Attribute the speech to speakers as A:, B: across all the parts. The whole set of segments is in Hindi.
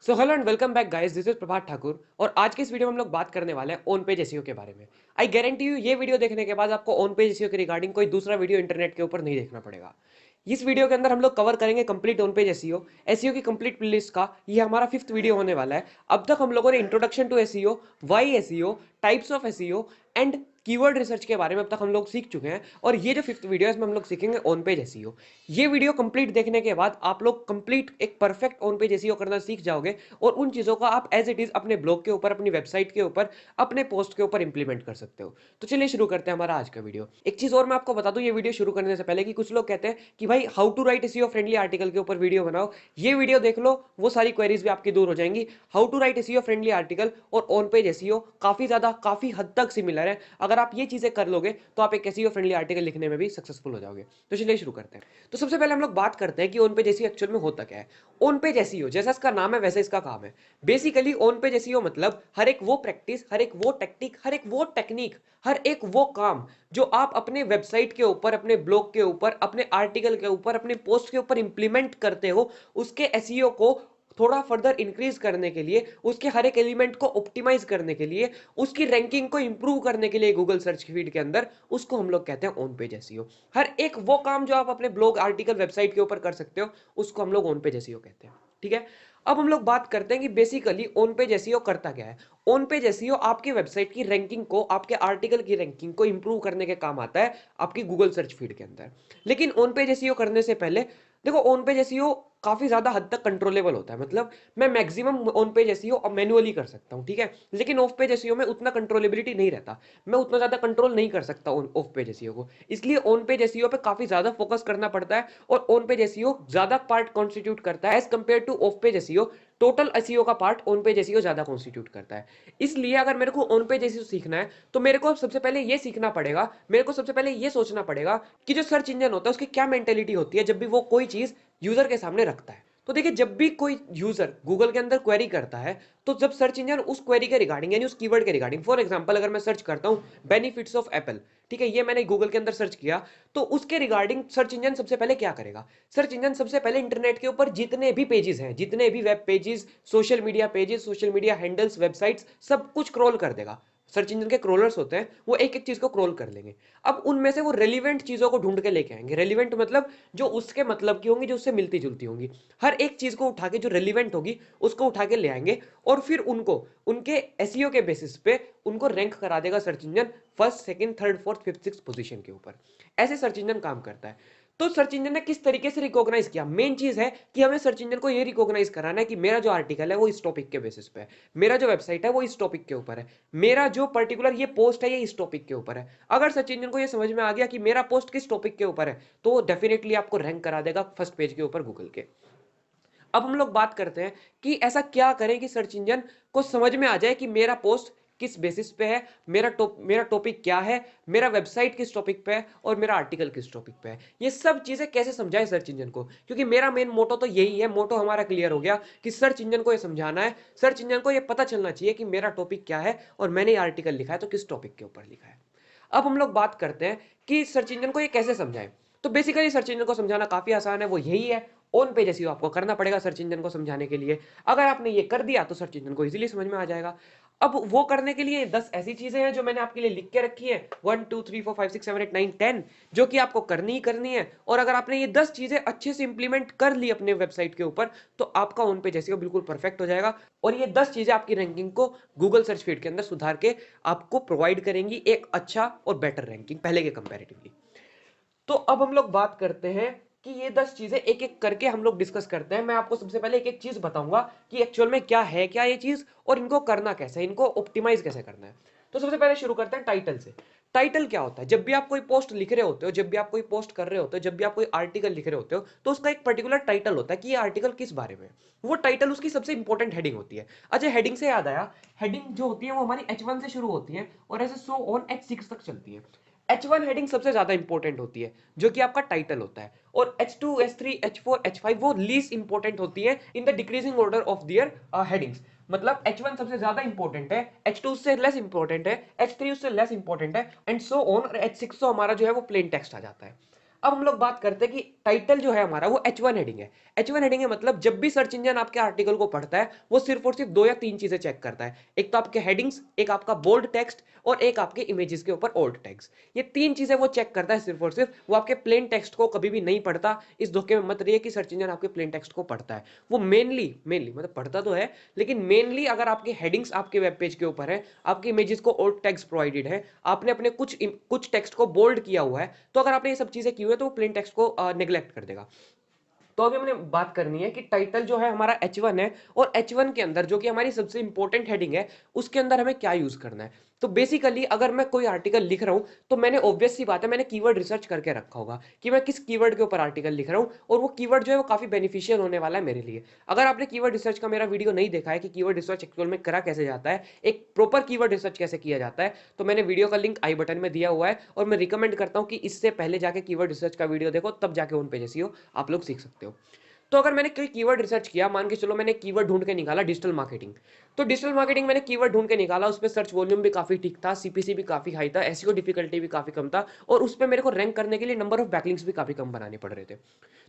A: So hello and welcome back guys, this is Prabhat Thakur. और आज के इस वीडियो में हम लोग बात करने वाले हैं ऑन पेज एसईओ के बारे में। आई गारंटी यू ये वीडियो देखने के बाद आपको ऑन पेज एसईओ के रिगार्डिंग कोई दूसरा वीडियो इंटरनेट के ऊपर नहीं देखना पड़ेगा। इस वीडियो के अंदर हम लोग कवर करेंगे complete on page SEO SEO की कंप्लीट प्लेलिस्ट का। ये हमारा 5th वीडियो होने वाला है। अब तक हम लोगों ने introduction to SEO, why SEO, types of SEO and keyword research के बारे में अब तक हम लोग सीख चुके हैं। और ये जो 5th वीडियो है इसमें हम लोग सीखेंगे ऑन पेज एसईओ। ये वीडियो कंप्लीट देखने के बाद आप लोग कंप्लीट एक परफेक्ट ऑन पेज एसईओ करना सीख जाओगे और उन चीजों का आप एज इट इज अपने ब्लॉग के ऊपर, अपनी वेबसाइट के ऊपर, अपने पोस्ट के ऊपर इंप्लीमेंट कर सकते हो। तो चलिए शुरू करते हैं हमारा आज का वीडियो। एक चीज और मैं आपको बता दूं ये वीडियो शुरू करने से पहले कि कुछ लोग कहते हैं कि भाई how to write SEO friendly article के ऊपर वीडियो बनाओ। ये वीडियो देख लो, वो सारी क्वेरीज भी आपकी दूर हो जाएंगी। How to write SEO friendly article और ऑन पेज एसईओ काफी हद तक सिमिलर है। अगर आप ये चीजें कर लोगे तो आप एक एसईओ फ्रेंडली आर्टिकल लिखने में भी सक्सेसफुल हो जाओगे। तो चलिए शुरू करते हैं। तो सबसे पहले हम लोग बात करते हैं कि ऑन पेज एसईओ एक्चुअल में होता क्या है। ऑन पेज एसईओ जैसा इसका नाम है वैसे इसका काम है। बेसिकली ऑन पेज एसईओ मतलब हर एक वो प्रैक्टिस, हर एक वो टेक्निक, हर एक वो टेक्निक, हर एक वो काम जो आप अपने वेबसाइट के ऊपर, अपने ब्लॉग के ऊपर, अपने आर्टिकल के ऊपर, अपने पोस्ट के ऊपर इंप्लीमेंट करते हो, उसके एसईओ को थोड़ा फर्दर इंक्रीज करने के लिए, उसके हर एक एलिमेंट को ऑप्टिमाइज करने के लिए, उसकी रैंकिंग को इंप्रूव करने के लिए गूगल सर्च फीड के अंदर, उसको हम लोग कहते हैं ऑन पेज एसईओ। हर एक वो काम जो आप अपने ब्लॉग, आर्टिकल, वेबसाइट के ऊपर कर सकते हो उसको हम लोग ऑन पेज एसईओ कहते हैं। ठीक है। अब हम लोग बात करते हैं कि बेसिकली ऑन पेज एसईओ करता क्या है। ऑन पेज एसईओ आपकी वेबसाइट की रैंकिंग को, आपके आर्टिकल की रैंकिंग को इंप्रूव करने के काम आता है आपकी गूगल सर्च फीड के अंदर। लेकिन ऑन पेज एसईओ करने से पहले देखो, ऑन पेज एसईओ काफी ज्यादा हद तक कंट्रोलेबल होता है। मतलब मैं maximum on page SEO manually कर सकता हूं, ठीक है। लेकिन ऑफ पेज एसईओ में उतना कंट्रोलेबिलिटी नहीं रहता। मैं उतना ज्यादा कंट्रोल नहीं कर सकता ऑफ पेज एसईओ को। इसलिए ऑन पेज एसईओ पे काफी ज्यादा फोकस करना पड़ता है और ऑन पेज एसईओ ज्यादा पार्ट कॉन्स्टिट्यूट करता है as compare to off page SEO. Total SEO का पार्ट ऑन पेज एसईओ ज्यादा कॉन्स्टिट्यूट करता है। इसलिए अगर मेरे को ऑन पेज एसईओ सीखना है तो मेरे को सबसे पहले ये सीखना पड़ेगा, मेरे को सबसे पहले ये सोचना पड़ेगा कि जो सर्च इंजन होता है उसकी क्या मेंटेलिटी होती है जब भी वो कोई चीज यूजर के सामने रखता है। तो देखिए, जब भी कोई यूजर गूगल के अंदर क्वेरी करता है तो जब सर्च इंजन उस क्वेरी के रिगार्डिंग यानी उस कीवर्ड के रिगार्डिंग, फॉर एग्जांपल अगर मैं सर्च करता हूं बेनिफिट्स ऑफ एप्पल, ठीक है, ये मैंने गूगल के अंदर सर्च किया, तो उसके रिगार्डिंग सर्च इंजन सबसे पहले क्या करेगा? सर्च इंजन सबसे पहले इंटरनेट के ऊपर जितने भी पेजेस हैं, जितने भी web pages, social media pages, social media handles, websites, सब कुछ क्रॉल कर देगा। सर्च इंजन के क्रोलर्स होते हैं, वो एक एक चीज को क्रॉल कर लेंगे। अब उनमें से वो रेलिवेंट चीजों को ढूंढ के लेके आएंगे। रेलिवेंट मतलब जो उसके मतलब की होंगी, जो उससे मिलती जुलती होंगी। हर एक चीज को उठा के जो रेलिवेंट होगी उसको उठा के ले आएंगे और फिर उनको उनके एसईओ के बेसिस पे उनको रैंक करा देगा search engine first, second, third, fourth, fifth, six position के ऊपर। ऐसे सर्च इंजन काम करता है। तो सर्च इंजन ने किस तरीके से रिकॉग्नाइज किया? मेन चीज है कि हमें सर्च इंजन को ये रिकॉग्नाइज कराना है कि मेरा जो आर्टिकल है वो इस टॉपिक के बेसिस पे है, मेरा जो वेबसाइट है वो इस टॉपिक के ऊपर है, मेरा जो पर्टिकुलर ये पोस्ट है ये इस टॉपिक के ऊपर है। अगर सर्च इंजन को ये समझ में आ गया कि मेरा पोस्ट किस टॉपिक के ऊपर है तो डेफिनेटली आपको रैंक करा देगा फर्स्ट पेज के ऊपर गूगल के। अब हम लोग बात करते हैं कि ऐसा क्या करें कि सर्च इंजन को समझ में आ जाए कि मेरा पोस्ट किस बेसिस पे है, मेरा टॉपिक क्या है, मेरा वेबसाइट किस टॉपिक पे है और मेरा आर्टिकल किस टॉपिक पे है। ये सब चीजें कैसे समझाए सर्च इंजन को? क्योंकि मेरा मेन मोटो तो यही है। मोटो हमारा क्लियर हो गया कि सर्च इंजन को ये समझाना है, सर्च इंजन को ये पता चलना चाहिए कि मेरा टॉपिक क्या है और मैंने ये आर्टिकल लिखा है तो किस टॉपिक के ऊपर लिखा है। अब हम लोग बात करते हैं कि सर्च इंजन को ये कैसे समझाएं। तो बेसिकली सर्च इंजन को समझाना काफी आसान है, वो यही है, ऑन पेज एसईओ आपको करना पड़ेगा सर्च इंजन को समझाने के लिए। अगर आपने ये कर दिया तो सर्च इंजन को इजीली समझ में आ जाएगा। अब वो करने के लिए 10 ऐसी चीजें हैं जो मैंने आपके लिए लिख के रखी है, 1 2 3 4 5 6 7 8 9 10, जो कि आपको करनी ही करनी है। और अगर आपने ये 10 चीजें अच्छे से इंप्लीमेंट कर ली अपने वेबसाइट के ऊपर तो आपका ऑन पेज एसईओ बिल्कुल परफेक्ट हो जाएगा। और ये 10 चीजें आपकी रैंकिंग को गूगल सर्च फीड के अंदर सुधार के आपको प्रोवाइड करेंगी एक अच्छा और बेटर रैंकिंग पहले के कंपैरेटिवली। तो अब हम लोग बात करते हैं कि ये 10 चीजें एक एक करके हम लोग डिस्कस करते हैं। मैं आपको सबसे पहले एक एक चीज बताऊंगा कि एक्चुअल में क्या है, क्या ये चीज, और इनको करना कैसे है, इनको ऑप्टिमाइज कैसे करना है। तो सबसे पहले शुरू करते हैं टाइटल से। टाइटल क्या होता है? जब भी आप कोई पोस्ट लिख रहे होते हो, जब भी आप कोई पोस्ट कर रहे होते हो, जब भी आप कोई आर्टिकल लिख रहे होते हो तो उसका एक पर्टिकुलर टाइटल होता है कि ये आर्टिकल किस बारे में है। वो टाइटल उसकी सबसे इंपॉर्टेंट हेडिंग होती है। अच्छा, हेडिंग से याद आया, हेडिंग जो होती है वो हमारी H1 से शुरू होती है और ऐसे सो ऑन H6 तक चलती है। H1 हेडिंग सबसे ज्यादा इंपॉर्टेंट होती है जो कि आपका टाइटल होता है, और H2, H3, H4, H5 वो लीस्ट इंपॉर्टेंट होती है in the decreasing order of their headings. मतलब H1 सबसे ज्यादा इंपॉर्टेंट है, H2 उससे लेस इंपॉर्टेंट है, H3 उससे लेस इंपॉर्टेंट है, एंड सो ऑन। और H6 तो हमारा जो है वो प्लेन टेक्स्ट आ जाता है। अब हम लोग बात करते हैं कि टाइटल जो है हमारा वो H1 हेडिंग है। H1 हेडिंग है मतलब जब भी सर्च इंजन आपके आर्टिकल को पढ़ता है वो सिर्फ और सिर्फ दो या तीन चीजें चेक करता है। एक तो आपके हेडिंग्स, एक आपका बोल्ड टेक्स्ट और एक आपके इमेजेस के ऊपर ओल्ड टेक्स्ट। ये तीन चीजें वो चेक करता है सिर्फ और सिर्फ, वो आपके प्लेन टेक्स्ट को कभी भी नहीं पढ़ता। इस धोखे में मत रहिए कि सर्च इंजन आपके प्लेन टेक्स्ट को पढ़ता है। वो मेनली मतलब पढ़ता तो है, लेकिन मेनली अगर आपके हेडिंग्स आपके वेब पेज के ऊपर है, आपके इमेजेस को ओल्ड टेक्स्ट प्रोवाइडेड है, आपने अपने कुछ टेक्स्ट को बोल्ड किया हुआ है, तो अगर आपने ये सब चीजें की हुई है तो वो प्लेन टेक्स्ट को नेग्लेक्ट कर देगा। तो अभी हमने बात करनी है कि टाइटल जो है हमारा H1 है, और H1 के अंदर जो कि हमारी सबसे इंपॉर्टेंट हेडिंग है उसके अंदर हमें क्या यूज करना है। तो बेसिकली अगर मैं कोई आर्टिकल लिख रहा हूं तो मैंने ऑब्वियस सी बात है, मैंने कीवर्ड रिसर्च करके रखा होगा कि मैं किस कीवर्ड के ऊपर आर्टिकल लिख रहा हूं, और वो कीवर्ड जो है वो काफी बेनिफिशियल होने वाला है मेरे लिए। अगर आपने कीवर्ड रिसर्च का मेरा वीडियो नहीं देखा है कि कीवर्ड रिसर्च एक्चुअल में करा कैसे जाता है, एक प्रॉपर कीवर्ड रिसर्च कैसे किया जाता है, तो मैंने वीडियो का लिंक आई बटन में दिया हुआ है, और मैं रिकमेंड करता हूं कि इससे पहले जाके कीवर्ड रिसर्च का वीडियो देखो, तब जाके उन पेज एसईओ आप लोग सीख सकते हो। तो अगर मैंने कोई कीवर्ड रिसर्च किया, मान के चलो मैंने कीवर्ड ढूंढ के निकाला डिजिटल मार्केटिंग, तो डिजिटल मार्केटिंग मैंने कीवर्ड ढूंढ के निकाला, उस पर सर्च वॉल्यूम भी काफी ठीक था, सीपीसी भी काफी हाई था, एसईओ डिफिकल्टी भी काफी कम था, और उस पर मेरे को रैंक करने के लिए नंबर ऑफ बैकलिंक्स भी काफी कम बनाने पड़ रहे थे।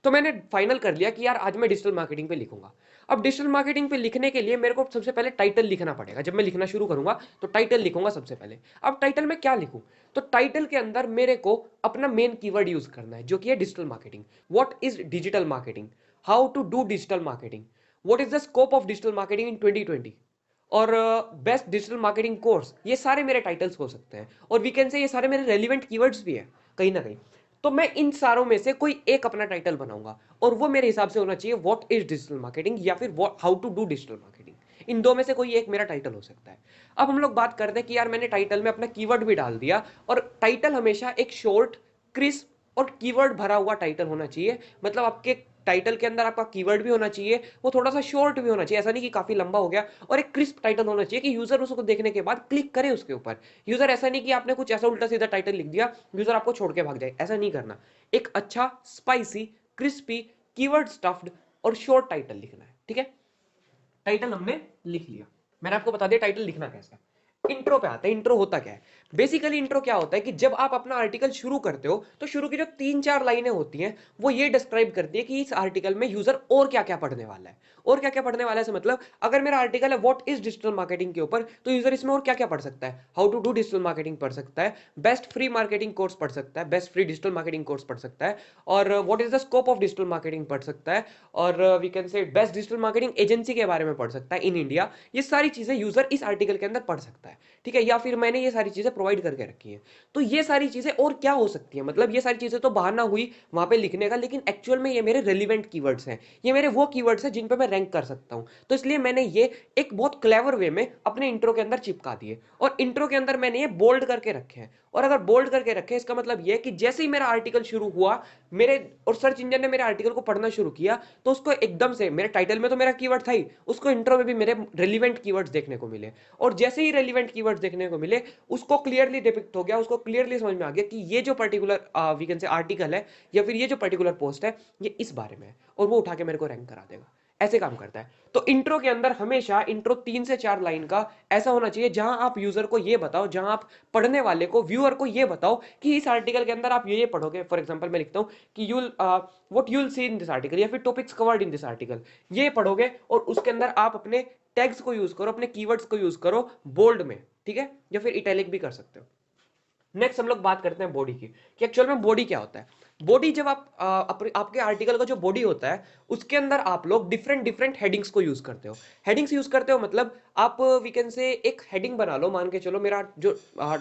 A: तो मैंने फाइनल कर लिया कि यार आज मैं डिजिटल मार्केटिंग पे लिखूंगा। अब डिजिटल मार्केटिंग पे लिखने के लिए मेरे को सबसे पहले टाइटल लिखना पड़ेगा। जब मैं लिखना शुरू करूंगा तो टाइटल लिखूंगा सबसे पहले। अब टाइटल में क्या लिखूं? तो टाइटल के अंदर मेरे को अपना मेन कीवर्ड यूज करना है, जो कि है digital marketing. What is digital marketing, how to do digital marketing, what is the scope of digital marketing in 2020, और बेस्ट डिजिटल मार्केटिंग कोर्स। ये सारे मेरे टाइटल्स हो सकते हैं, और वी कैन से ये सारे मेरे रेलिवेंट कीवर्ड्स भी है कहीं ना कहीं। तो मैं इन सारों में से कोई एक अपना टाइटल बनाऊंगा, और वो मेरे हिसाब से होना चाहिए व्हाट इज डिजिटल मार्केटिंग या फिर how to do digital marketing. इन दो में से कोई एक मेरा टाइटल हो सकता है। अब हम लोग बात करते हैं कि यार मैंने टाइटल में अपना कीवर्ड भी डाल दिया, और टाइटल हमेशा एक शॉर्ट, क्रिस्प और कीवर्ड भरा हुआ टाइटल होना चाहिए। मतलब आपके टाइटल के अंदर आपका कीवर्ड भी होना चाहिए, वो थोड़ा सा शॉर्ट भी होना चाहिए, ऐसा नहीं कि काफी लंबा हो गया, और एक क्रिस्प टाइटल होना चाहिए कि यूजर उसको देखने के बाद क्लिक करे उसके ऊपर। यूजर ऐसा नहीं कि आपने कुछ ऐसा उल्टा सीधा टाइटल लिख दिया, यूजर आपको छोड़ के भाग जाए, ऐसा नहीं करना। एक अच्छा स्पाइसी, क्रिस्पी, कीवर्ड स्टफ्ड और शॉर्ट टाइटल लिखना है। ठीक है, टाइटल हमने लिख लिया। मैंने आपको बता दिया टाइटल लिखना कैसा है। इंट्रो पे आते हैं। इंट्रो होता क्या है? बेसिकली इंट्रो क्या होता है कि जब आप अपना आर्टिकल शुरू करते हो तो शुरू की जो 3-4 लाइनें होती हैं वो ये डिस्क्राइब करती है कि इस आर्टिकल में यूजर और क्या क्या पढ़ने वाला है। और क्या क्या पढ़ने वाला है से मतलब, अगर मेरा आर्टिकल है व्हाट इज डिजिटल मार्केटिंग के ऊपर, तो यूजर इसमें और क्या क्या पढ़ सकता है? How to do digital marketing पढ़ सकता है, बेस्ट फ्री मार्केटिंग कोर्स पढ़ सकता है, best free digital marketing course पढ़ सकता है, और what is the scope of digital marketing पढ़ सकता है, और we can say best digital marketing agency के बारे में पढ़ सकता है इन इंडिया। ये सारी चीजें यूजर इस आर्टिकल के अंदर पढ़ सकता है। ठीक है, या फिर मैंने ये सारी चीजें प्रोवाइड करके रखी है। तो ये सारी चीजें और क्या हो सकती है, मतलब ये सारी चीजें तो बहाना हुई वहां पे लिखने का, लेकिन एक्चुअल में ये मेरे रेलिवेंट कीवर्ड्स हैं, ये मेरे वो कीवर्ड्स हैं जिन पे मैं रैंक कर सकता हूं। तो इसलिए मैंने ये एक बहुत क्लेवर वे में अपने इंट्रो के अंदर चिपका दिए, और इंट्रो के अंदर मैंने ये बोल्ड करके रखे हैं। और अगर बोल्ड करके रखे इसका मतलब ये कि जैसे ही मेरा आर्टिकल शुरू हुआ, मेरे और सर्च इंजन ने मेरे आर्टिकल को पढ़ना शुरू किया, तो उसको एकदम से मेरे टाइटल में तो मेरा कीवर्ड था ही, उसको इंट्रो में भी मेरे रेलिवेंट कीवर्ड्स देखने को मिले। और जैसे ही रेलिवेंट कीवर्ड्स देखने को मिले, उसको क्लियरली डिपिक्ट हो गया, उसको क्लियरली समझ में आ गया कि ये जो particular we can say article है या फिर ये जो पर्टिकुलर पोस्ट है ये इस बारे में है, और वो उठा के मेरे को रैंक करा देगा। ऐसे काम करता है। तो इंट्रो के अंदर हमेशा इंट्रो 3 से 4 लाइन का ऐसा होना चाहिए जहां आप यूजर को ये बताओ, जहां आप पढ़ने वाले को, व्यूअर को ये बताओ कि इस आर्टिकल के अंदर आप ये पढ़ोगे। फॉर एग्जांपल मैं लिखता हूं कि you'll what you'll see in this article, या फिर topics covered in this article, ये पढ़ोगे, और उसके अंदर आप अपने टैग्स को यूज करो, अपने कीवर्ड्स को यूज करो बोल्ड में। ठीक है, या फिर इटैलिक भी कर सकते हो। नेक्स्ट हम लोग बात करते हैं बॉडी की, कि एक्चुअल में बॉडी क्या होता है। बॉडी जब आप आपके आर्टिकल का जो बॉडी होता है उसके अंदर आप लोग डिफरेंट डिफरेंट हेडिंग्स को यूज करते हो। हेडिंग्स यूज करते हो मतलब आप वी कैन से एक हेडिंग बना लो। मान के चलो मेरा जो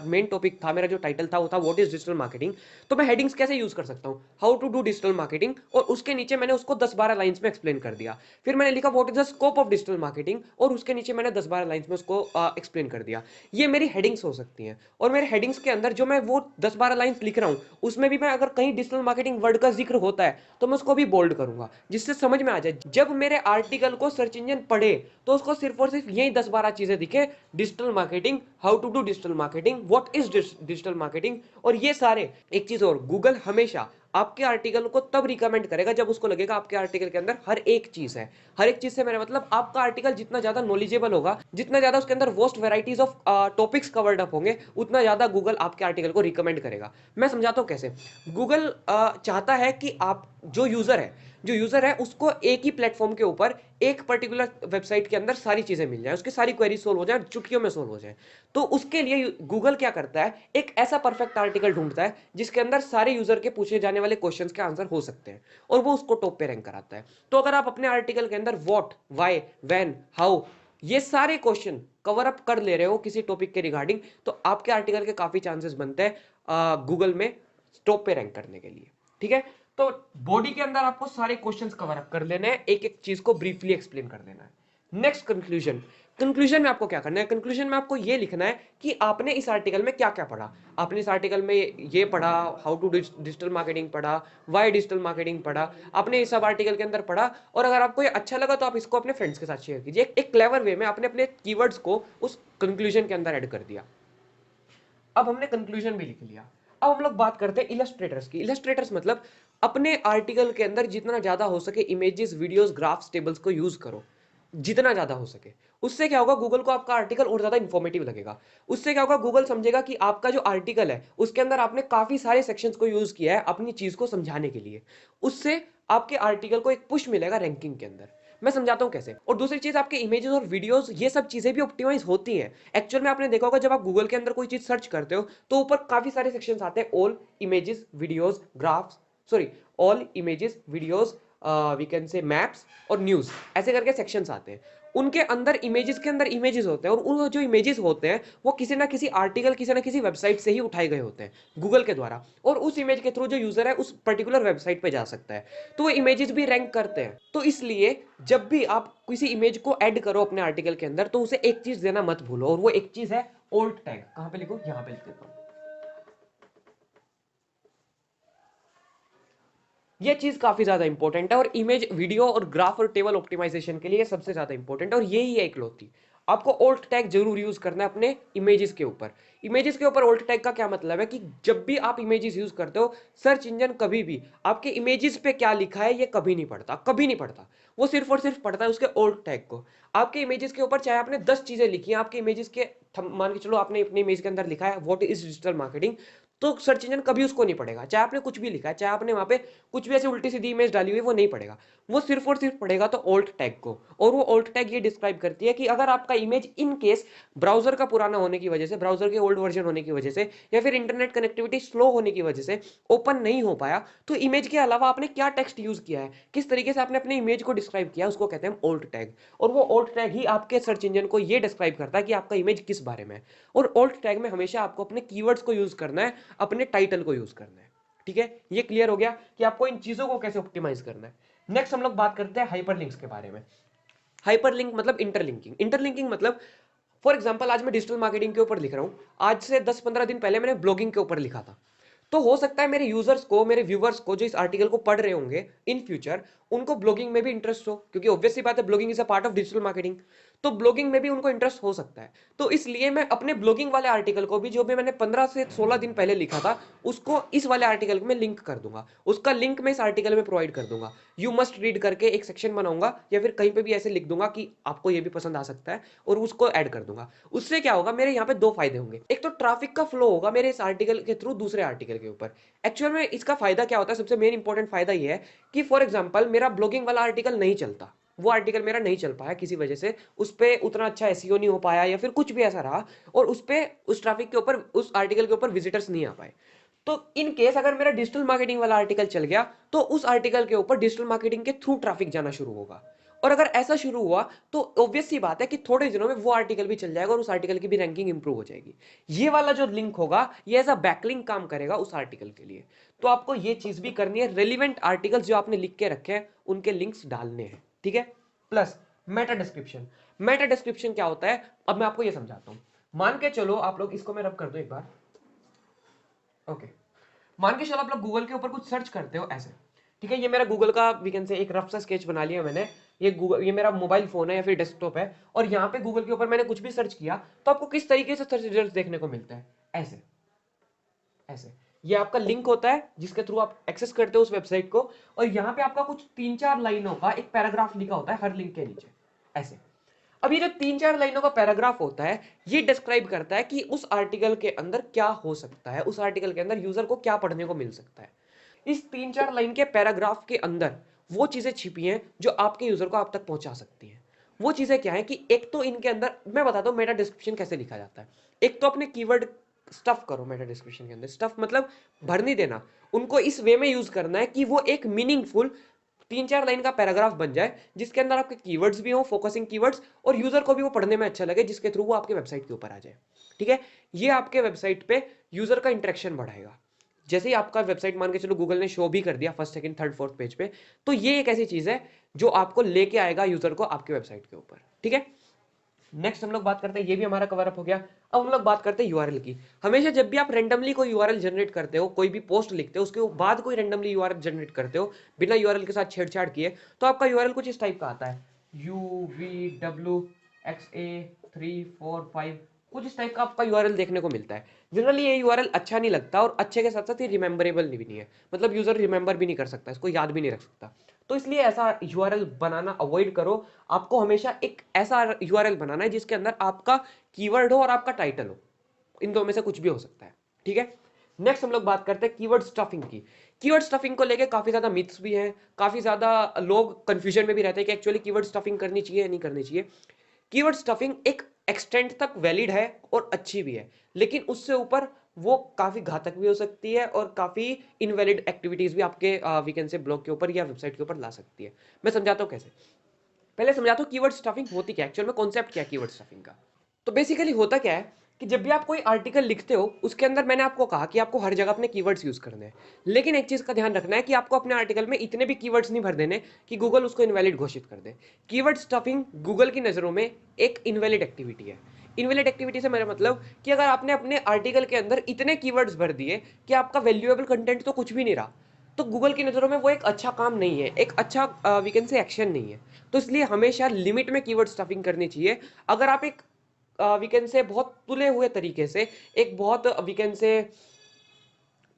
A: मेन टॉपिक था, मेरा जो टाइटल था वो था व्हाट इज डिजिटल मार्केटिंग। तो मैं हेडिंग्स कैसे यूज कर सकता हूँ? How to do digital marketing, और उसके नीचे मैंने उसको 10-12 लाइंस में एक्सप्लेन कर दिया। फिर मैंने लिखा what is the scope of digital marketing, और उसके नीचे मैंने 10-12 लाइंस में उसको एक्सप्लेन कर दिया। ये मेरी हेडिंग्स हो सकती हैं। और मेरे हेडिंग्स के अंदर जो मैं वो 10-12 लाइंस लिख रहा हूँ उसमें भी मैं अगर कहीं डिजिटल मार्केटिंग वर्ड का जिक्र होता है तो मैं उसको भी बोल्ड करूंगा, जिससे समझ में आ जाए जब मेरे आर्टिकल को सर्च इंजन पढ़े तो उसको सिर्फ और सिर्फ यही 10-12 चीजें दिखे। Digital marketing, how to do digital marketing, what is digital marketing. और ये सारे, एक चीज और, गूगल हमेशा आपके आर्टिकल को तब रिकमेंड करेगा जब उसको लगेगा आपके आर्टिकल के अंदर हर एक चीज है। हर एक चीज से मेरा मतलब आपका आर्टिकल जितना ज्यादा नॉलेजेबल होगा, जितना ज्यादा उसके अंदर vast varieties of topics covered up होंगे, उतना ज्यादा गूगल आपके आर्टिकल को रिकमेंड करेगा। मैं समझाता हूँ कैसे। गूगल चाहता है कि आप जो यूजर है उसको एक ही प्लेटफॉर्म के ऊपर एक पर्टिकुलर वेबसाइट के अंदर सारी चीजें मिल जाए, उसकी सारी क्वेरी सोल्व हो जाए, चुटकियों में सोल्व हो जाए। तो उसके लिए गूगल क्या करता है, एक ऐसा परफेक्ट आर्टिकल ढूंढता है जिसके अंदर सारे यूजर के पूछे जाने वाले क्वेश्चंस के आंसर हो सकते हैं, और वो उसको टॉप पे रैंक कराता है। तो अगर आप अपने आर्टिकल के अंदर व्हाट, व्हाई, व्हेन, हाउ, ये सारे क्वेश्चन कवर अप कर ले रहे हो किसी टॉपिक के रिगार्डिंग, तो आपके आर्टिकल के काफी चांसेस बनते हैं गूगल में टॉप पे रैंक करने के लिए। ठीक है, तो बॉडी के अंदर आपको सारे क्वेश्चंस कवर अप कर लेने हैं, एक एक चीज को ब्रीफली एक्सप्लेन कर देना है। Next conclusion. कंक्लूजन में आपको क्या करना है, कंक्लूजन में आपको ये लिखना है कि आपने इस आर्टिकल में क्या क्या पढ़ा। आपने इस आर्टिकल में ये पढ़ा, हाउ टू डिजिटल मार्केटिंग पढ़ा, व्हाई डिजिटल मार्केटिंग पढ़ा, आपने इस सब आर्टिकल के अंदर पढ़ा। और अगर आपको ये अच्छा लगा तो आप इसको अपने फ्रेंड्स के साथ शेयर कीजिए। एक क्लेवर वे में आपने अपने कीवर्ड्स को उस कंक्लूजन के अंदर ऐड कर दिया। अब हमने कंक्लूजन भी लिख लिया। अब हम लोग बात करते हैं इलस्ट्रेटर्स की। इलस्ट्रेटर्स मतलब अपने आर्टिकल के अंदर जितना ज्यादा हो सके इमेजेस, वीडियोस, ग्राफ्स, टेबल्स को यूज करो, जितना ज्यादा हो सके। उससे क्या होगा, गूगल को आपका आर्टिकल और ज्यादा इंफॉर्मेटिव लगेगा। उससे क्या होगा, गूगल समझेगा कि आपका जो आर्टिकल है उसके अंदर आपने काफी सारे सेक्शंस को यूज किया है अपनी चीज को समझाने के लिए। उससे आपके आर्टिकल को एक पुश मिलेगा रैंकिंग के अंदर। मैं समझाता हूं कैसे। और दूसरी चीज, आपके इमेजेस और वीडियोस ये सब चीजें भी ऑप्टिमाइज होती हैं। एक्चुअल में आपने देखा होगा, जब आप गूगल के अंदर कोई चीज सर्च करते हो तो ऊपर काफी सारे सेक्शंस आते हैं, all images videos graphs, sorry, all images videos, we can say maps और न्यूज, ऐसे करके सेक्शंस आते हैं। उनके अंदर इमेजेस के अंदर इमेजेस होते हैं, और उन जो इमेजेस होते हैं वो किसी ना किसी आर्टिकल, किसी ना किसी वेबसाइट से ही उठाए गए होते हैं गूगल के द्वारा, और उस इमेज के थ्रू जो यूजर है उस पर्टिकुलर वेबसाइट पे जा सकता है। तो वो इमेजेस भी रैंक करते हैं। तो इसलिए जब भी आप किसी इमेज को ऐड करो अपने आर्टिकल के अंदर, तो उसे एक चीज देना मत भूलो, और वो एक चीज है ओल्ड टैग। कहां पे लिखो, यहां पे लिख देता हूं। ये चीज काफी ज्यादा इंपॉर्टेंट है, और इमेज, वीडियो और ग्राफ और टेबल ऑप्टिमाइजेशन के लिए सबसे ज्यादा इंपॉर्टेंट है, और यही है इकलौती। आपको ओल्ट टैग जरूर यूज करना है अपने इमेजेस के ऊपर। इमेजेस के ऊपर ओल्ट टैग का क्या मतलब है कि जब भी आप इमेजेस यूज करते हो, सर्च इंजन कभी भी आपके इमेजेस पे क्या लिखा है ये कभी नहीं पढ़ता, कभी नहीं पढ़ता। वो सिर्फ और सिर्फ पढ़ता है उसके ओल्ट टैग को। आपके इमेजेस के ऊपर चाहे आपने 10 चीजें लिखी हैं, आपके इमेजेस के मान के चलो आपने अपने इमेज के अंदर लिखा है व्हाट इज डिजिटल मार्केटिंग, तो सर्च इंजन कभी उसको नहीं पढ़ेगा। चाहे आपने कुछ भी लिखा है, चाहे आपने वहां पे कुछ भी ऐसी उल्टी सीधी इमेज डाली हुई, वो नहीं पड़ेगा। वो सिर्फ और सिर्फ पड़ेगा तो ओल्ट टैग को। और वो ओल्ट टैग ये डिस्क्राइब करती है कि अगर आपका इमेज इन केस ब्राउजर का पुराना होने की वजह से, ब्राउजर के ओल्ड वर्जन होने की वजह से, या फिर इंटरनेट कनेक्टिविटी स्लो होने की वजह से ओपन नहीं हो पाया, तो इमेज के अलावा आपने क्या टेक्स्ट यूज किया है, किस तरीके से आपने अपने इमेज को डिस्क्राइब किया, उसको कहते हैं ओल्ट टैग। और वो ओल्ट टैग ही आपके सर्च इंजन को ये डिस्क्राइब करता है कि आपका इमेज किस बारे में है। और ओल्ट टैग में हमेशा आपको अपने कीवर्ड्स को यूज करना है, अपने टाइटल को यूज करना है। ठीक है, ये क्लियर हो गया कि आपको इन चीजों को कैसे ऑप्टिमाइज करना है। नेक्स्ट हम लोग बात करते हैं हाइपरलिंक्स के बारे में। हाइपरलिंक मतलब इंटरलिंकिंग। इंटरलिंकिंग मतलब, फॉर एग्जांपल आज मैं डिजिटल मार्केटिंग के ऊपर लिख रहा हूं, आज से 10-15 दिन पहले मैंने ब्लॉगिंग के ऊपर लिखा था। तो हो सकता है मेरे यूजर्स को, मेरे व्यूवर्स को जो इस आर्टिकल को पढ़ रहे होंगे इन फ्यूचर, उनको ब्लॉगिंग में भी इंटरेस्ट हो, क्योंकि ऑब्वियस सी बात है blogging is a part of digital marketing. तो ब्लॉगिंग में भी उनको इंटरेस्ट हो सकता है। तो इसलिए मैं अपने ब्लॉगिंग वाले आर्टिकल को भी, जो भी मैंने 15 से 16 दिन पहले लिखा था, उसको इस वाले आर्टिकल में लिंक कर दूंगा। उसका लिंक मैं इस आर्टिकल में प्रोवाइड कर दूंगा। यू मस्ट रीड करके एक सेक्शन बनाऊंगा, या फिर कहीं पे भी ऐसे लिख दूंगा कि आपको ये भी पसंद आ सकता है, और उसको ऐड कर दूंगा। उससे क्या होगा, मेरे यहाँ पे दो फायदे होंगे। एक तो ट्रैफिक का फ्लो होगा मेरे इस आर्टिकल के थ्रू दूसरे आर्टिकल के ऊपर। एक्चुअल में इसका फायदा क्या होता है, सबसे मेन इंपॉर्टेंट फायदा ये है कि फॉर एग्जांपल मेरा ब्लॉगिंग वाला आर्टिकल नहीं चलता, वो आर्टिकल मेरा नहीं चल पाया किसी वजह से, उस पे उतना अच्छा एसईओ नहीं हो पाया, या फिर कुछ भी ऐसा रहा, और उस पे उस ट्रैफिक के ऊपर, उस आर्टिकल के ऊपर विजिटर्स नहीं आ पाए। तो इन केस अगर मेरा डिजिटल मार्केटिंग वाला आर्टिकल चल गया, तो उस आर्टिकल के ऊपर डिजिटल मार्केटिंग के थ्रू ट्रैफिक जाना शुरू होगा। और अगर ऐसा शुरू हुआ तो ऑब्वियस सी बात है कि थोड़े दिनों में वो आर्टिकल भी चल जाएगा, और उस आर्टिकल की भी रैंकिंग इंप्रूव हो जाएगी। ये वाला जो लिंक होगा ये एज अ बैकलिंक काम करेगा उस आर्टिकल के लिए। तो आपको ये चीज भी करनी है, रेलिवेंट आर्टिकल्स जो आपने लिख के रखे हैं उनके लिंक्स डालने हैं। ठीक है, plus Meta description. Meta description क्या होता है, अब मैं आपको ये समझाता हूं। मान के चलो आप लोग, इसको मैं रब कर दूं एक बार, ओके। मान के चलो आप लोग गूगल के ऊपर कुछ सर्च करते हो ऐसे। ठीक है, ये मेरा गूगल का वी कैन से एक रफ सा स्केच बना लिया मैंने। ये गूगल, ये मेरा मोबाइल फोन है या फिर डेस्कटॉप है, और यहाँ पे गूगल के ऊपर मैंने कुछ भी सर्च किया, तो आपको किस तरीके से सर्च रिजल्ट देखने को मिलता है, ऐसे ऐसे। ये आपका लिंक होता है जिसके थ्रू आप एक्सेस करते हो उस वेबसाइट को, और यहाँ पे आपका कुछ 3-4 लाइनों का एक पैराग्राफ लिखा होता है हर लिंक के नीचे ऐसे। अब ये जो 3-4 लाइनों का पैराग्राफ होता है, ये डिस्क्राइब करता है कि उस आर्टिकल के अंदर क्या हो सकता है, उस आर्टिकल के अंदर यूजर को क्या पढ़ने को मिल सकता है। इस 3-4 लाइन के पैराग्राफ के अंदर वो चीजें छिपी हैं जो आपके यूजर को आप तक पहुंचा सकती हैं। वो चीजें क्या है कि एक तो इनके अंदर मैं बताता हूं मेटा डिस्क्रिप्शन कैसे लिखा जाता है। एक तो अपने कीवर्ड स्टफ करो मेटा डिस्क्रिप्शन के अंदर। स्टफ मतलब भर नहीं देना, उनको इस वे में यूज करना है कि वो एक मीनिंगफुल 3-4 लाइन का पैराग्राफ बन जाए जिसके अंदर आपके कीवर्ड्स भी हो, फोकसिंग कीवर्ड्स, और यूजर को भी वो पढ़ने में अच्छा लगे, जिसके थ्रू वो आपके वेबसाइट के ऊपर आ जाए। ठीक है, ये आपके वेबसाइट पे यूजर का इंटरेक्शन बढ़ाएगा। जैसे ही आपका वेबसाइट मान के चलो गूगल ने शो भी कर दिया first second third fourth page पे, तो ये एक ऐसी चीज है जो आपको लेके आएगा यूजर को आपके वेबसाइट के ऊपर। ठीक है, नेक्स्ट हम लोग बात करते हैं, ये भी हमारा कवर अप हो गया। अब हम लोग बात करते हैं यूआरएल की। हमेशा जब भी आप रैंडमली कोई यूआरएल जनरेट करते हो, कोई भी पोस्ट लिखते हो, उसके बाद कोई रैंडमली यूआरएल जनरेट करते हो बिना यूआरएल के साथ छेड़छाड़ किए, तो आपका यूआरएल कुछ इस टाइप का आता है, UVWXA345, कुछ इस टाइप का आपका यूआरएल देखने को मिलता है। जनरली ये यूआरएल अच्छा नहीं लगता, और अच्छे के साथ साथ ये रिमेंबरेबल भी नहीं है, मतलब यूजर रिमेंबर भी नहीं कर सकता, इसको याद भी नहीं रख सकता। तो इसलिए ऐसा यूआरएल बनाना अवॉइड करो। आपको हमेशा एक ऐसा यूआरएल बनाना है जिसके अंदर आपका कीवर्ड हो और आपका टाइटल हो, इन दो में से कुछ भी हो सकता है। ठीक है, नेक्स्ट हम लोग बात करते हैं कीवर्ड स्टफिंग की। कीवर्ड स्टफिंग को लेके काफी ज्यादा मिथ्स भी हैं, काफी ज्यादा लोग कंफ्यूजन में भी रहते हैं कि एक्चुअली कीवर्ड स्टफिंग करनी चाहिए या नहीं करनी चाहिए। कीवर्ड स्टफिंग एक एक्सटेंट तक वैलिड है और अच्छी भी है, लेकिन उससे ऊपर वो काफी घातक भी हो सकती है और काफी इनवैलिड एक्टिविटीज भी आपके वीकेंड से ब्लॉग के ऊपर या वेबसाइट के ऊपर ला सकती है। मैं समझाता हूँ कैसे। पहले समझाता हूँ कीवर्ड स्टफिंग होती क्या, एक्चुअल में कॉन्सेप्ट क्या है कीवर्ड स्टफिंग का। तो बेसिकली होता क्या है कि जब भी आप कोई आर्टिकल लिखते हो, उसके अंदर मैंने आपको कहा कि आपको हर जगह अपने कीवर्ड्स यूज करने हैं, लेकिन एक चीज का ध्यान रखना है कि आपको अपने आर्टिकल में इतने भी कीवर्ड्स नहीं भर देने कि गूगल उसको इनवैलिड घोषित कर दे। कीवर्ड स्टफिंग गूगल की नजरों में एक इनवैलिड एक्टिविटी है। इनवैलिड एक्टिविटी से मेरा मतलब कि अगर आपने अपने आर्टिकल के अंदर इतने कीवर्ड्स भर दिए कि आपका वैल्यूएबल कंटेंट तो कुछ भी नहीं रहा, तो गूगल की नज़रों में वो एक अच्छा काम नहीं है, एक अच्छा वी कैन से एक्शन नहीं है। तो इसलिए हमेशा लिमिट में कीवर्ड स्टफिंग करनी चाहिए। अगर आप एक वी कैन से बहुत तुले हुए तरीके से, एक बहुत we can say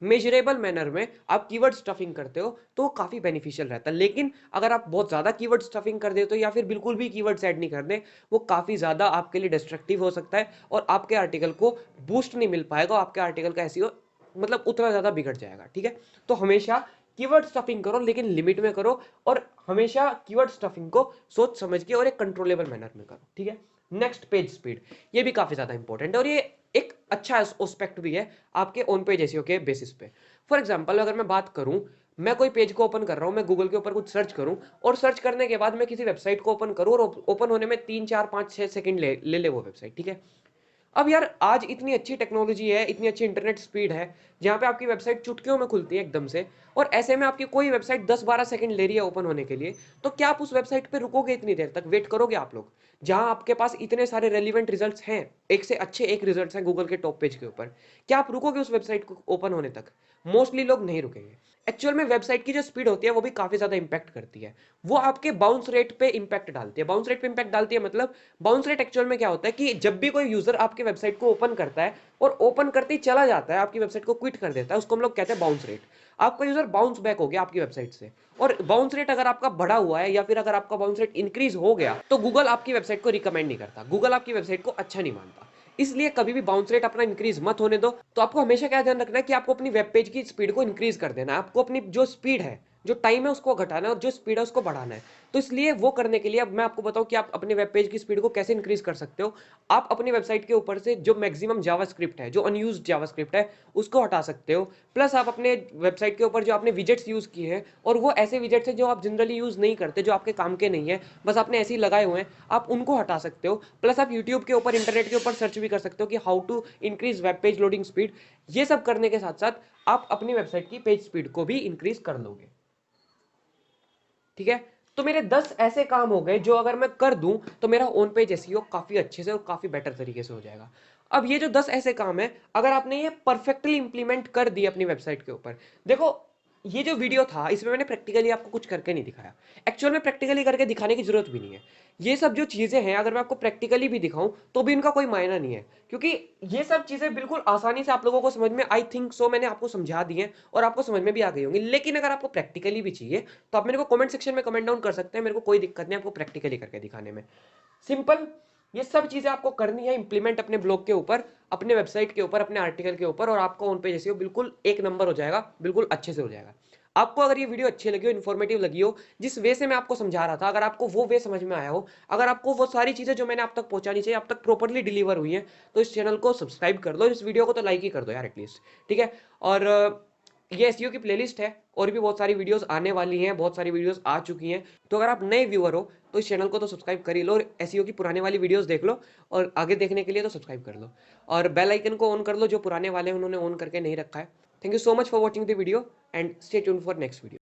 A: measurable manner में आप कीवर्ड स्टफिंग करते हो, तो वो काफी बेनिफिशियल रहता है। लेकिन अगर आप बहुत ज्यादा कीवर्ड स्टफिंग कर देते हो या फिर बिल्कुल भी कीवर्ड्स ऐड नहीं करते, वो काफी ज्यादा आपके लिए डिस्ट्रक्टिव हो सकता है और आपके आर्टिकल को बूस्ट नहीं मिल पाएगा, आपके आर्टिकल का एसईओ मतलब उतना ज्यादा बिगड़ जाएगा। ठीक है, तो हमेशा कीवर्ड स्टफिंग करो लेकिन लिमिट में करो, और हमेशा कीवर्ड स्टफिंग को सोच समझ के और एक कंट्रोलेबल मैनर में करो। ठीक है, नेक्स्ट पेज स्पीड, ये भी काफी ज्यादा इंपॉर्टेंट है और ये एक अच्छा एस्पेक्ट भी है आपके ऑन पेज एसईओ के बेसिस पे। फॉर एग्जांपल अगर मैं बात करूं, मैं कोई पेज को ओपन कर रहा हूं, मैं गूगल के ऊपर कुछ सर्च करूं, और सर्च करने के बाद मैं किसी वेबसाइट को ओपन करूं और ओपन होने में 3 4 5 6 सेकंड ले वो वेबसाइट। ठीक है, अब यार आज इतनी अच्छी टेक्नोलॉजी है, इतनी अच्छी इंटरनेट स्पीड है, जहाँ पे आपकी वेबसाइट चुटकियों में खुलती है एकदम से, और ऐसे में आपकी कोई वेबसाइट 10-12 सेकंड ले रही है ओपन होने के लिए, तो क्या आप उस वेबसाइट पे रुकोगे? इतनी देर तक वेट करोगे आप लोग, जहां आपके पास इतने सारे रेलिवेंट रिजल्ट्स हैं, एक से अच्छे एक रिजल्ट्स हैं गूगल के टॉप पेज के ऊपर, क्या आप रुकोगे उस वेबसाइट को ओपन होने तक? मोस्टली लोग नहीं रुकेंगे। एक्चुअल में वेबसाइट की जो स्पीड होती है वो भी काफी ज्यादा इंपैक्ट करती है, वो आपके बाउंस रेट पे इंपैक्ट डालती है। बाउंस रेट पे इंपैक्ट डालती है मतलब बाउंस रेट एक्चुअल में क्या होता है कि जब भी कोई यूजर आपके वेबसाइट को ओपन करता है और ओपन करते ही चला जाता है, आपकी वेबसाइट को क्विट कर देता है, उसको हम लोग कहते हैं बाउंस रेट। आपका यूजर बाउंस बैक हो गया आपकी वेबसाइट से, और बाउंस रेट अगर आपका बढ़ा हुआ है या फिर अगर आपका बाउंस रेट इंक्रीज हो गया, तो गूगल आपकी वेबसाइट को रिकमेंड नहीं करता, गूगल आपकी वेबसाइट को अच्छा नहीं मानता। इसलिए कभी भी बाउंस रेट अपना इंक्रीज मत होने दो। तो आपको हमेशा क्या ध्यान रखना है कि आपको अपनी वेब पेज की स्पीड को इंक्रीज कर देना है, आपको अपनी जो स्पीड है, जो टाइम है उसको घटाना है, और जो स्पीड है उसको बढ़ाना है। तो इसलिए वो करने के लिए अब मैं आपको बताऊं कि आप अपने वेब पेज की स्पीड को कैसे इंक्रीज कर सकते हो। आप अपनी वेबसाइट के ऊपर से जो मैक्सिमम जावास्क्रिप्ट है, जो अनयूज्ड जावास्क्रिप्ट है, उसको हटा सकते हो। प्लस आप अपने वेबसाइट के ऊपर जो आपने विजेट्स यूज किए हैं, और वो ऐसे विजेट्स हैं जो आप जनरली यूज नहीं करते, जो आपके काम के नहीं है, बस आपने ऐसे ही लगाए हुए हैं, आप उनको हटा सकते हो। प्लस आप यूट्यूब के ऊपर, इंटरनेट के ऊपर सर्च भी कर सकते हो कि how to increase web page loading speed. ये सब करने के साथ साथ आप अपनी वेबसाइट की पेज स्पीड को भी इंक्रीज कर लोगे। ठीक है, तो मेरे 10 ऐसे काम हो गए जो अगर मैं कर दूं तो मेरा ऑन पेज एसईओ काफी अच्छे से और काफी बेटर तरीके से हो जाएगा। अब ये जो 10 ऐसे काम है, अगर आपने ये परफेक्टली इंप्लीमेंट कर दिए अपनी वेबसाइट के ऊपर, देखो ये जो वीडियो था इसमें मैंने प्रैक्टिकली आपको कुछ करके नहीं दिखाया। एक्चुअल में प्रैक्टिकली करके दिखाने की ज़रूरत भी नहीं है। ये सब जो चीज़ें हैं अगर मैं आपको प्रैक्टिकली भी दिखाऊँ तो भी इनका कोई मायना नहीं है। क्योंकि ये सब चीज़ें बिल्कुल आसानी से आप लोगों को समझ में आई थिंक सो मैंने आपको समझा दी हैं और आपको समझ में भी आ गई होंगी। लेकिन अगर आपको प्रैक्टिकली भी चाहिए तो आप मेरे को कमेंट सेक्शन में कमेंट डाउन कर सकते हैं। मेरे को कोई दिक्कत नहीं आपको प्रैक्टिकली करके दिखाने में। सिंपल ये सब चीज़ें आपको करनी है इम्प्लीमेंट अपने ब्लॉग के ऊपर, अपने वेबसाइट के ऊपर, अपने आर्टिकल के ऊपर और आपका ऑन पेज एसईओ बिल्कुल एक नंबर हो जाएगा, बिल्कुल अच्छे से हो जाएगा। आपको अगर ये वीडियो अच्छी लगी हो, इन्फॉर्मेटिव लगी हो, जिस वे से मैं आपको समझा रहा था, अगर आपको वो वे समझ में आया हो, अगर आपको वो सारी चीज़ें जो मैंने आप तक पहुँचानी चाहिए, आप तक प्रॉपर्ली डिलीवर हुई हैं, तो इस चैनल को सब्सक्राइब कर दो, इस वीडियो को तो लाइक ही कर दो यार एटलीस्ट, ठीक है? और ये एसईओ की प्लेलिस्ट है और भी बहुत सारी वीडियोस आने वाली हैं, बहुत सारी वीडियोस आ चुकी हैं। तो अगर आप नए व्यूअर हो तो इस चैनल को तो सब्सक्राइब कर ही लो और एसईओ की पुराने वाली वीडियोस देख लो और आगे देखने के लिए तो सब्सक्राइब कर लो और बेल आइकन को ऑन कर लो जो पुराने वाले हैं उन्होंने ऑन करके नहीं रखा है। Thank you so much for watching the video and stay tuned for next video.